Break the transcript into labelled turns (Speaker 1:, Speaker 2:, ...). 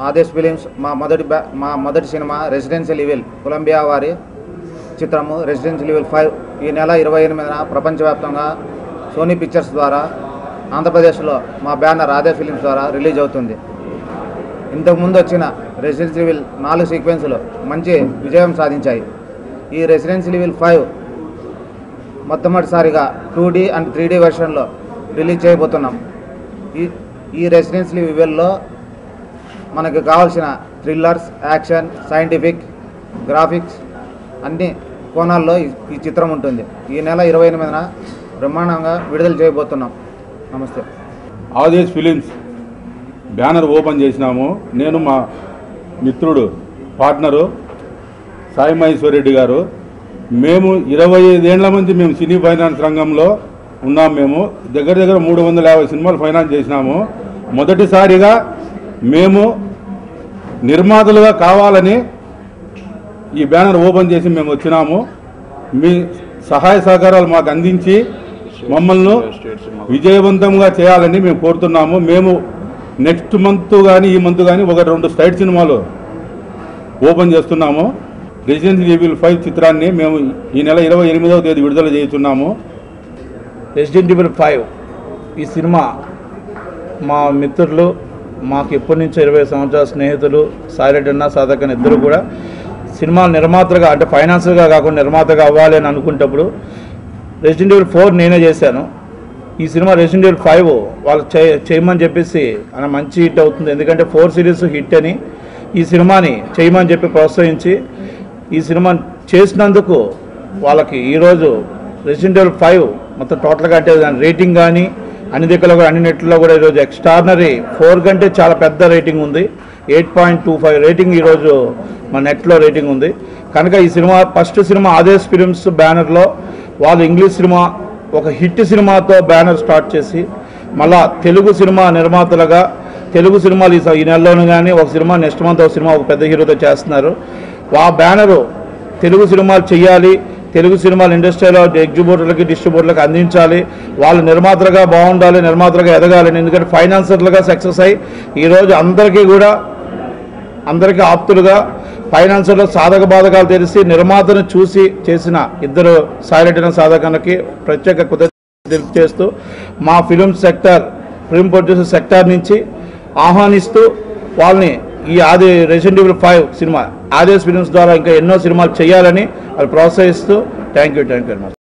Speaker 1: Adesh films మా మొదటి cinema residential evil Colombia వారి చిత్రము రెసిడెన్షియల్ ఈవిల్ 5 ఈ నెల 28న ప్రపంచవ్యాప్తంగా సోనీ పిక్చర్స్ ద్వారా ఆంధ్రప్రదేశ్లో మా బ్యానర్ ఆదేశ్ ఫిలిమ్స్ ద్వారా రిలీజ్ అవుతుంది. ఇంతకుముందు వచ్చిన రెసిడెన్షియల్ ఈవిల్ 4 సీక్వెన్సులు మంచి విజయం సాధించాయి. ఈ రెసిడెన్షియల్ ఈవిల్ 5 మొట్టమొదటిసారిగా 2D అండ్ 3D వెర్షన్లో రిలీజ్ చేయబోతున్నాం. ఈ రెసిడెన్షియల్ ఈవిల్లో మనకు కావాల్సిన థ్రిల్లర్స్, యాక్షన్, సైంటిఫిక్, గ్రాఫిక్స్ అన్ని కోణాల్లో ఈ చిత్రం ఉంటుంది. ఈ నెల 28న బ్రహ్మాండంగా విడుదల చేయబోతున్నాం. నమస్తే.
Speaker 2: ఆదేశ్ ఫిలిమ్స్ బ్యానర్ ఓపెన్ చేసినాము. నేను మా మిత్రుడు పార్ట్నరు సాయి మహేశ్వరరెడ్డి గారు. మేము 25 ఏళ్ల మంది మేము సినీ ఫైనాన్స్ రంగంలో ఉన్నాం. మేము దగ్గర 350 సినిమాలు ఫైనాన్స్ చేసినాము. మొదటిసారిగా మేము నిర్మాతలుగా కావాలని ఈ బ్యానర్ ఓపెన్ చేసి మేము వచ్చినాము. మీ సహాయ సహకారాలు మాకు అందించి మమ్మల్ని విజయవంతంగా చేయాలని మేము కోరుతున్నాము. మేము నెక్స్ట్ మంత్ కానీ ఈ మంత్ కానీ 1-2 స్టైట్ సినిమాలు ఓపెన్ చేస్తున్నాము. రెసిడెన్షియల్ ఈవిల్ 5 చిత్రాన్ని మేము ఈ నెల 28వ తేదీ విడుదల చేస్తున్నాము.
Speaker 3: రెసిడెన్షియల్ ఈవిల్ 5 ఈ సినిమా మా మిత్రులు, మాకు ఎప్పటి నుంచో 20 సంవత్సరాల స్నేహితులు సాయిరెడ్డి అన్న, సాధక్ అన్న ఇద్దరు కూడా సినిమా నిర్మాతగా అంటే ఫైనాన్షియల్గా కాకుండా నిర్మాతగా అవ్వాలి అని అనుకున్నప్పుడు రెసిడెన్షియల్ ఈవిల్ 4 నేనే చేశాను. ఈ సినిమా రెసిడెన్షియల్ ఈవిల్ 5 వాళ్ళు చేయమని చెప్పేసి అన్న మంచి హిట్ అవుతుంది. ఎందుకంటే 4 సిరీస్ హిట్ అని ఈ సినిమాని చేయమని చెప్పి ప్రోత్సహించి ఈ సినిమా చేసినందుకు వాళ్ళకి ఈరోజు రెసిడెన్షియల్ ఈవిల్ 5 మొత్తం టోటల్గా అంటే దాని రేటింగ్ కానీ అన్ని దగ్గరలో కూడా అన్ని నెట్లో కూడా ఈరోజు ఎక్స్ట్రాడినరీ 4 కంటే చాలా పెద్ద రేటింగ్ ఉంది. 8.25 రేటింగ్ ఈరోజు మన నెట్లో రేటింగ్ ఉంది. కనుక ఈ cinema first cinema Adesh films బ్యానర్లో వాళ్ళు ఇంగ్లీష్ సినిమా ఒక హిట్ సినిమాతో బ్యానర్ స్టార్ట్ చేసి మళ్ళా తెలుగు సినిమా నిర్మాతలుగా తెలుగు సినిమాలు ఈ నెలలోనూ కానీ ఒక సినిమా నెక్స్ట్ మంత్ ఒక సినిమా ఒక పెద్ద హీరోతో చేస్తున్నారు. ఆ బ్యానరు తెలుగు సినిమాలు చేయాలి, తెలుగు సినిమాల ఇండస్ట్రీలో ఎగ్జిబ్యూటర్లకి డిస్ట్రిబ్యూటర్లకు అందించాలి, వాళ్ళు నిర్మాతలుగా బాగుండాలి, నిర్మాతలుగా ఎదగాలని. ఎందుకంటే ఫైనాన్సర్లుగా సక్సెస్ అయ్యి ఈరోజు అందరికీ ఆప్తులుగా ఫైనాన్సర్లో సాధక బాధకాలు తెలిసి నిర్మాతను చూసి చేసిన ఇద్దరు సాయిరెడ్డి సాధకన్నకి ప్రత్యేక కృతజ్ఞతలు చేస్తూ మా ఫిల్మ్ ప్రొడ్యూసర్ సెక్టార్ నుంచి ఆహ్వానిస్తూ వాళ్ళని ఈ residential evil 5 cinema Adesh films ద్వారా ఇంకా ఎన్నో సినిమాలు చేయాలని వాళ్ళు ప్రోత్సహిస్తూ థ్యాంక్ యూ వెరీ మచ్.